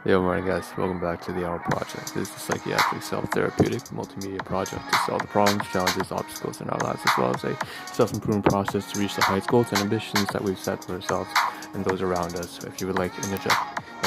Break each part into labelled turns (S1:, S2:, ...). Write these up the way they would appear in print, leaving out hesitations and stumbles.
S1: Yo, morning guys. Welcome back to the Ahn Rho Project. This is a psychiatric self-therapeutic multimedia project to solve the problems, challenges, obstacles in our lives, as well as a self-improvement process to reach the heights, goals, and ambitions that we've set for ourselves and those around us. So if you would like an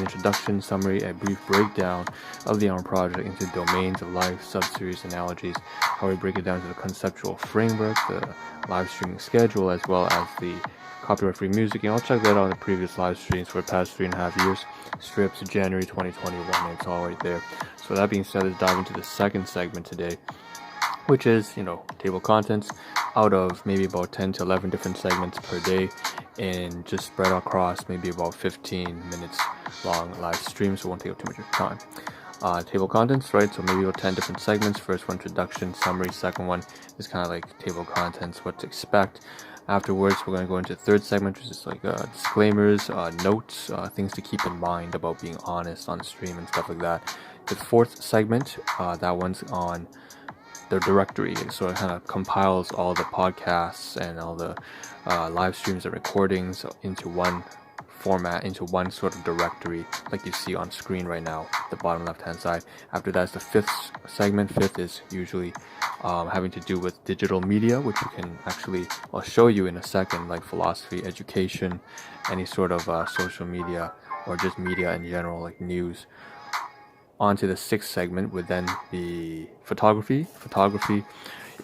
S1: introduction, summary, a brief breakdown of the Ahn Rho Project into domains of life, sub-series, analogies, how we break it down to the conceptual framework, the live streaming schedule, as well as the copyright-free music, and I'll check that out in the previous live streams for the past 3.5 years. Strips January 2021, and it's all right there. So that being said, let's dive into the second segment today, which is, table contents out of maybe about 10 to 11 different segments per day, and just spread across maybe about 15 minutes long live stream, so it won't take up too much of your time. Table contents, right? So maybe about 10 different segments. First one, introduction, summary. Second one is kind of like table contents, what to expect. Afterwards, we're going to go into the third segment, which is like disclaimers, notes, things to keep in mind about being honest on stream and stuff like that. The fourth segment, that one's on the directory, so it kind of compiles all the podcasts and all the live streams and recordings into one format, into one sort of directory like you see on screen right now, the bottom left hand side. After that's the fifth segment. Fifth is usually having to do with digital media, which you can actually, I'll show you in a second, like philosophy, education, any sort of social media, or just media in general, like news. On to the sixth segment would then be photography. Photography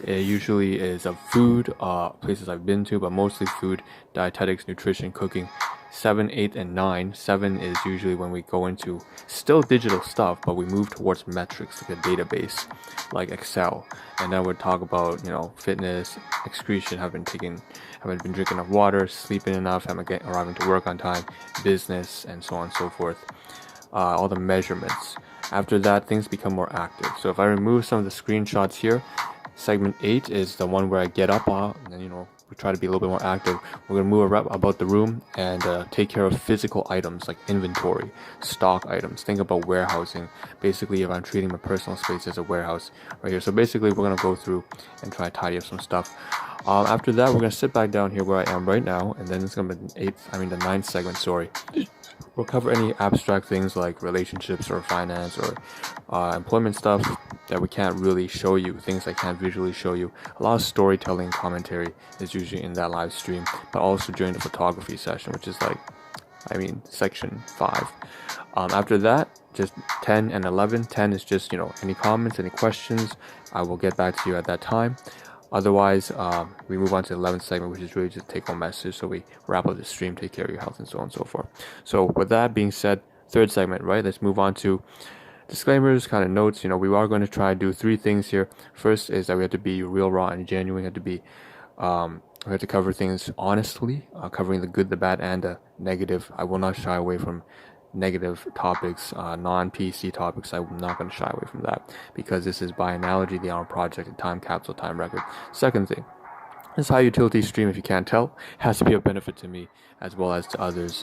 S1: usually is of food, places I've been to, but mostly food, dietetics, nutrition, cooking. 7, 8, and 9. 7 is usually when we go into still digital stuff, but we move towards metrics like a database, like Excel. And then we'll talk about, fitness, excretion, haven't been drinking enough water, sleeping enough, arriving to work on time, business, and so on and so forth. All the measurements. After that, things become more active. So if I remove some of the screenshots here, segment 8 is the one where I get up and then, we try to be a little bit more active. We're going to move about the room and take care of physical items like inventory, stock items. Think about warehousing. Basically, if I'm treating my personal space as a warehouse right here. So basically, we're going to go through and try to tidy up some stuff. After that, we're going to sit back down here where I am right now, and then it's going to be the ninth segment, sorry. We'll cover any abstract things like relationships or finance or employment stuff that we can't really show you, things I can't visually show you. A lot of storytelling commentary is usually in that live stream, but also during the photography session, which is section 5. After that, just 10 and 11. 10 is just, any comments, any questions, I will get back to you at that time. Otherwise, we move on to the 11th segment, which is really just a take-home message. So we wrap up the stream, take care of your health, and so on and so forth. So with that being said, third segment, right? Let's move on to disclaimers, kind of notes. We are going to try to do 3 things here. First is that we have to be real, raw, and genuine. We have to cover things honestly, covering the good, the bad, and the negative. I will not shy away from negative topics, non-PC topics. I'm not going to shy away from that because this is by analogy the Ahn Rho Project, a time capsule, time record. Second thing, this high utility stream, if you can't tell, has to be a benefit to me as well as to others.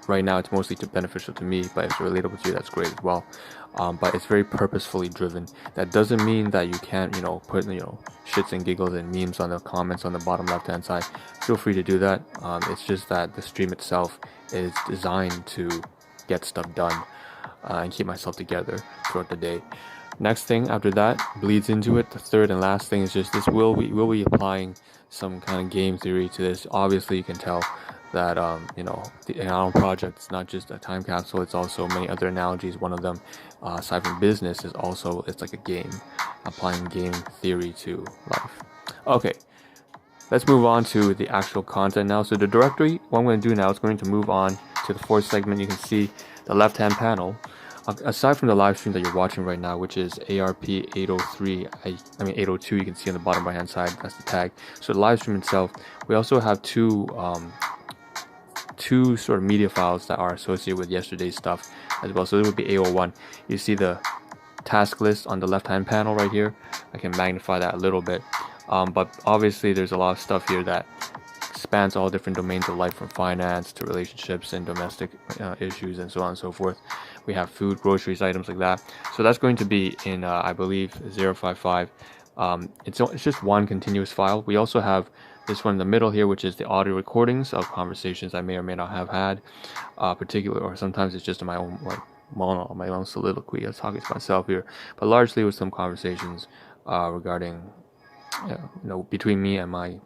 S1: Right now it's mostly beneficial to me, but if it's relatable to you, that's great as well. But it's very purposefully driven. That doesn't mean that you can't, put, shits and giggles and memes on the comments on the bottom left hand side. Feel free to do that. It's just that the stream itself is designed to get stuff done and keep myself together throughout the day. Next thing after that bleeds into it. The third and last thing is just this. We will be applying some kind of game theory to this. Obviously, you can tell that the Ahn Rho Project is not just a time capsule. It's also many other analogies. One of them, aside from business, it's like a game, applying game theory to life. Okay, let's move on to the actual content now. So the directory, what I'm going to do now is going to move on to the fourth segment. You can see the left-hand panel. Aside from the live stream that you're watching right now, which is ARP 803, 802, you can see on the bottom right hand side, that's the tag. So the live stream itself, we also have two sort of media files that are associated with yesterday's stuff as well. So it would be A01. You see the task list on the left hand panel right here. I can magnify that a little bit, but obviously there's a lot of stuff here that spans all different domains of life, from finance to relationships and domestic issues and so on and so forth. We have food, groceries, items like that. So that's going to be in I believe 055. It's just one continuous file. We also have this one in the middle here, which is the audio recordings of conversations I may or may not have had, or sometimes it's just in my own monologue, my own soliloquy. I was talking to myself here, but largely with some conversations regarding, between me and my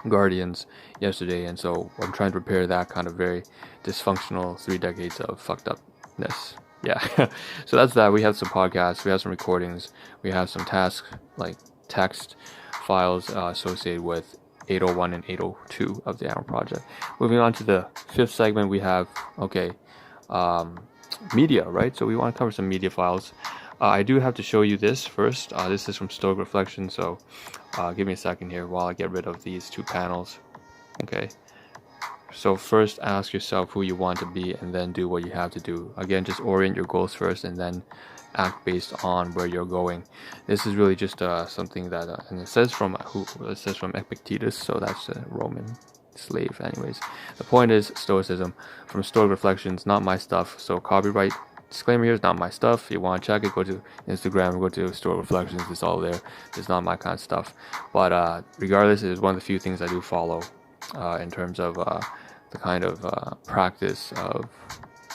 S1: guardians yesterday, and so I'm trying to repair that kind of very dysfunctional 3 decades of fucked upness. Yeah. So that's that. We have some podcasts, we have some recordings, we have some tasks like text files associated with 801 and 802 of the Ahn Rho Project. Moving on to the 5th segment, we have media, right? So we want to cover some media files. I do have to show you this first. This is from Stoic Reflection, so give me a second here while I get rid of these 2 panels. Okay. So first ask yourself who you want to be, and then do what you have to do. Again, just orient your goals first, and then act based on where you're going. This is really just something that, and it says from Epictetus, so that's a Roman slave. Anyways, the point is Stoicism from Stoic Reflections, not my stuff. So copyright disclaimer here is not my stuff. If you want to check it, go to Instagram, go to Stoic Reflections. It's all there. It's not my kind of stuff. But regardless, it is one of the few things I do follow in terms of the kind of practice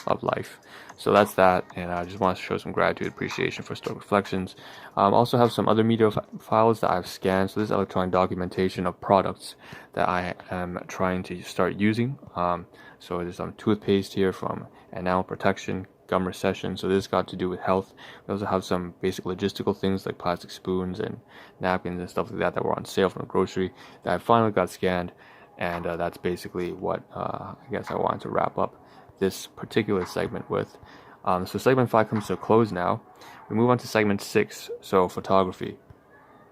S1: of life. So that's that, and I just want to show some gratitude, appreciation for Stoic Reflections. Also have some other media files that I've scanned. So this is electronic documentation of products that I am trying to start using. So there's some toothpaste here from enamel protection, gum recession. So this got to do with health. We also have some basic logistical things like plastic spoons and napkins and stuff like that were on sale from the grocery that I finally got scanned. And that's basically what I guess I wanted to wrap up this particular segment with. So segment 5 comes to a close now. We move on to segment 6, so photography.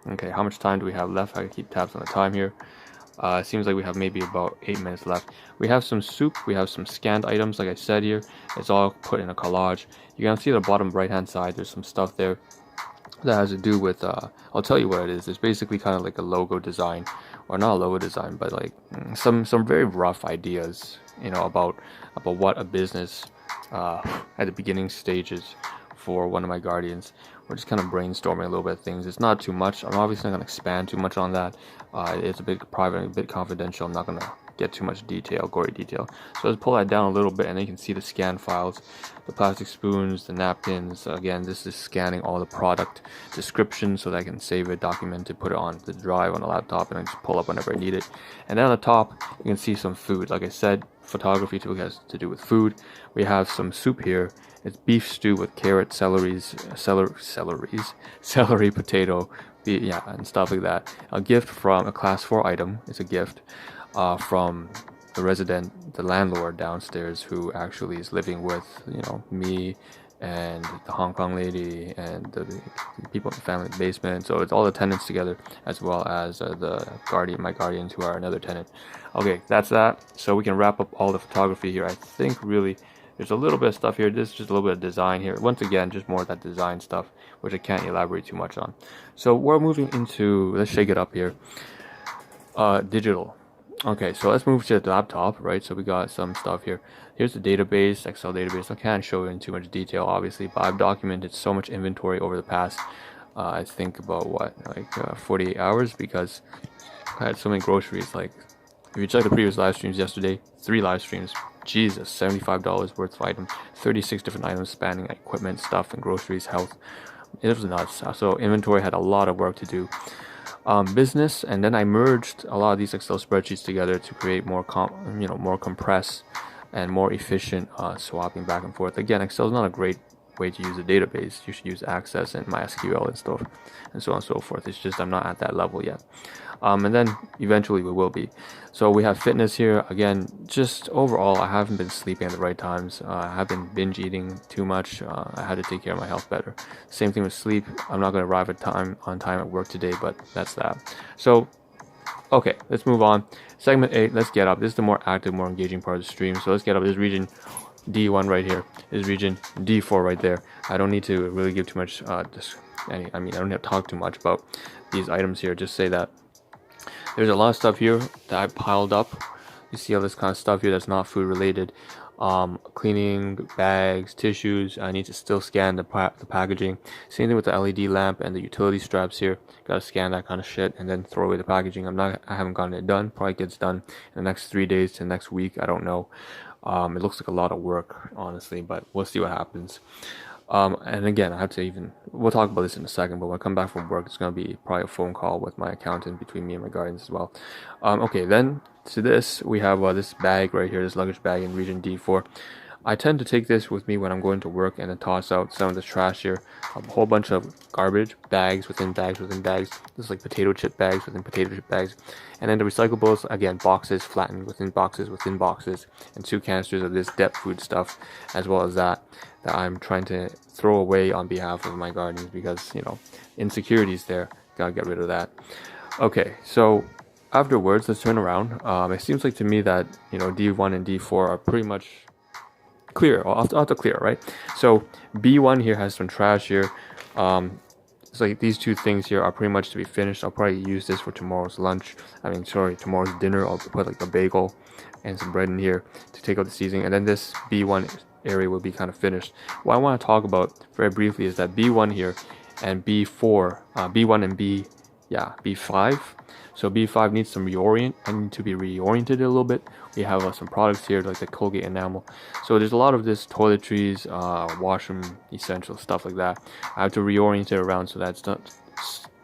S1: Okay, how much time do we have left? I can keep tabs on the time here. It seems like we have maybe about 8 minutes left. We have some soup, we have some scanned items, like I said here. It's all put in a collage. You can see the bottom right hand side, there's some stuff there that has to do with, I'll tell you what it is. It's basically kind of like a logo design, or not a logo design, but like some very rough ideas, about what a business at the beginning stages for one of my guardians. We're just kind of brainstorming a little bit of things. It's not too much. I'm obviously not going to expand too much on that. It's a bit private, a bit confidential. I'm not going to get too much gory detail. So let's pull that down a little bit, and then you can see the scan files, the plastic spoons, the napkins. Again, this is scanning all the product descriptions so that I can save it, document it, put it on the drive on the laptop, and I just pull up whenever I need it. And then on the top, you can see some food. Like I said, photography typically has to do with food. We have some soup here. It's beef stew with carrot, celery, potato, and stuff like that. A gift from a class 4 item. It's a gift from the landlord downstairs, who actually is living with, me and the Hong Kong lady and the people in the family basement. So it's all the tenants together, as well as my guardians, who are another tenant. Okay, that's that. So we can wrap up all the photography here. I think really there's a little bit of stuff here. This is just a little bit of design here. Once again, just more of that design stuff, which I can't elaborate too much on. So we're moving into, let's shake it up here, digital. Okay, so let's move to the laptop, right? So we got some stuff here. Here's the database, Excel database. I can't show it in too much detail, obviously, but I've documented so much inventory over the past, I think about 48 hours, because I had so many groceries. Like, if you check the previous live streams yesterday, 3 live streams, Jesus, $75 worth of items, 36 different items spanning equipment, stuff, and groceries, health. It was nuts. So inventory had a lot of work to do. Business, and then I merged a lot of these Excel spreadsheets together to create more compressed and more efficient swapping back and forth. Again, Excel is not a great way to use a database. You should use Access and MySQL and stuff, and so on and so forth. It's just I'm not at that level yet. And then eventually we will be. So we have fitness here. Again, just overall, I haven't been sleeping at the right times. I have been binge eating too much. I had to take care of my health better. Same thing with sleep. I'm not going to arrive on time at work today, but that's that. So, okay, let's move on. Segment 8, let's get up. This is the more active, more engaging part of the stream. So let's get up. This region D1 right here. This region D4 right there. I don't need to really give too much, I don't have to talk too much about these items here. Just say that there's a lot of stuff here that I piled up. You see all this kind of stuff here that's not food related. Cleaning, bags, tissues. I need to still scan the packaging. Same thing with the LED lamp and the utility straps here. Gotta scan that kind of shit and then throw away the packaging. I haven't gotten it done. Probably gets done in the next 3 days to next week. I don't know. It looks like a lot of work, honestly, but we'll see what happens. And again, we'll talk about this in a second, but when I come back from work, it's going to be probably a phone call with my accountant between me and my guardians as well. Okay, then to this, we have this bag right here, this luggage bag in region D4. I tend to take this with me when I'm going to work and then toss out some of the trash here. A whole bunch of garbage, bags within bags within bags. This is like potato chip bags within potato chip bags. And then the recyclables, again, boxes flattened within boxes, and 2 canisters of this depth food stuff, as well as that I'm trying to throw away on behalf of my guardians because, insecurities there. Gotta get rid of that. Okay, so afterwards, let's turn around. It seems like to me that, D1 and D4 are pretty much clear, auto clear, right? So B1 here has some trash here. It's like these 2 things here are pretty much to be finished. I'll probably use this for tomorrow's lunch. Tomorrow's dinner. I'll put like a bagel and some bread in here to take out the seasoning, and then this B1 area will be kind of finished. What I want to talk about very briefly is that B1 here and B4, B1 and B5. So B5 needs some need to be reoriented a little bit. We have some products here like the Colgate enamel. So there's a lot of this toiletries, washroom essential stuff like that. I have to reorient it around so that's not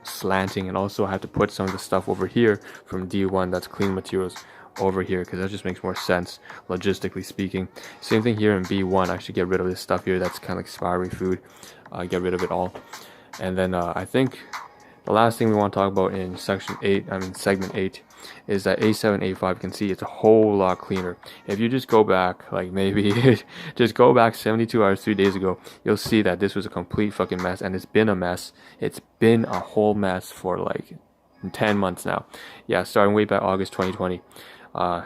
S1: slanting, and also I have to put some of the stuff over here from D1 that's clean materials over here because that just makes more sense logistically speaking. Same thing here in B1. I should get rid of this stuff here that's kind of like expiry food. Get rid of it all. And then I think the last thing we want to talk about in segment 8 is that A7, A5, you can see it's a whole lot cleaner. If you just go back, like maybe just go back 72 hours, 3 days ago, you'll see that this was a complete fucking mess, and it's been a mess. It's been a whole mess for like 10 months now. Yeah, starting way back August 2020.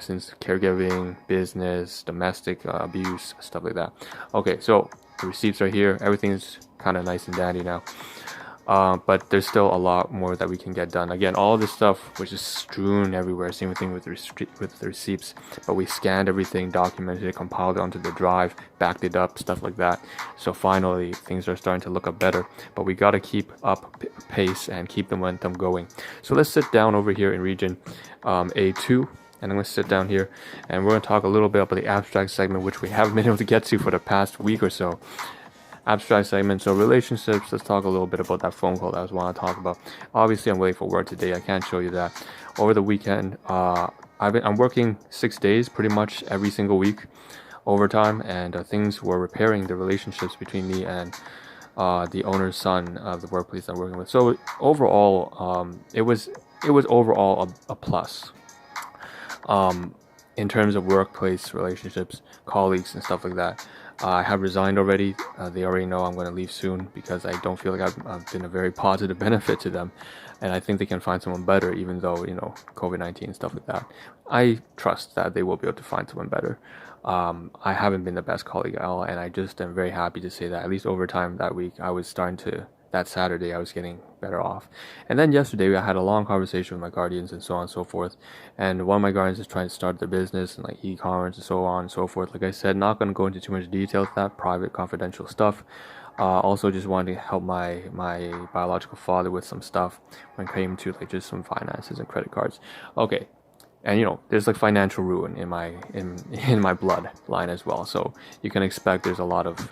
S1: Since caregiving, business, domestic abuse, stuff like that. Okay, so the receipts right here. Everything's kind of nice and dandy now. But there's still a lot more that we can get done. Again, all of this stuff which is strewn everywhere. Same thing with the receipts. But we scanned everything, documented it, compiled it onto the drive, backed it up, stuff like that. So finally, things are starting to look up better. But we got to keep up pace and keep the momentum going. So let's sit down over here in region A2. And I'm going to sit down here and we're going to talk a little bit about the abstract segment, which we haven't been able to get to for the past week or so. Abstract segment, so relationships. Let's talk a little bit about that phone call that I was want to talk about. Obviously, I'm waiting for work today. I can't show you that. Over the weekend, I'm working 6 days pretty much every single week, overtime, and things were repairing the relationships between me and the owner's son of the workplace I'm working with. So overall, it was overall a plus. In terms of workplace relationships, colleagues and stuff like that. I have resigned already. They already know I'm going to leave soon because I don't feel like I've been a very positive benefit to them, and I think they can find someone better, even though COVID-19 and stuff like that. I trust that they will be able to find someone better. I haven't been the best colleague at all, and I just am very happy to say that at least over time that week that Saturday I was getting better off. And then yesterday I had a long conversation with my guardians and so on and so forth, and one of my guardians is trying to start their business and like e-commerce and so on and so forth. Like I said, not going to go into too much detail with that, private confidential stuff. Also just wanted to help my biological father with some stuff when it came to like just some finances and credit cards. Okay. And there's like financial ruin in my bloodline as well, so you can expect there's a lot of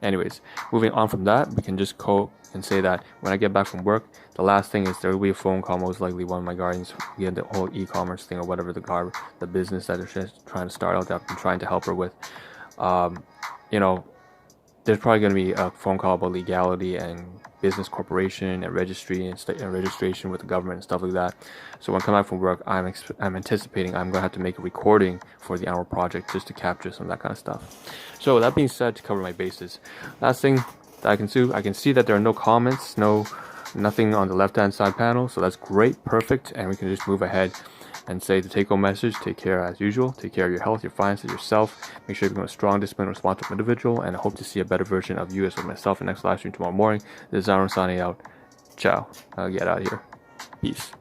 S1: Anyways, moving on from that, we can just go and say that when I get back from work, the last thing is there will be a phone call, most likely one of my guardians, get the whole e-commerce thing or whatever the business that they're trying to start out that I've been trying to help her with. There's probably going to be a phone call about legality and business corporation and registry and registration with the government and stuff like that. So when I come back from work, I'm anticipating I'm going to have to make a recording for the Ahn Rho Project just to capture some of that kind of stuff. So that being said, to cover my bases, last thing that I can see that there are no comments, nothing on the left-hand side panel. So that's great, perfect, and we can just move ahead and say the take-home message: take care as usual, take care of your health, your finances, yourself. Make sure you become a strong, disciplined, responsible individual, and I hope to see a better version of you as with myself in the next live stream tomorrow morning. This is Ahn Rho signing out. Ciao. I'll get out of here. Peace.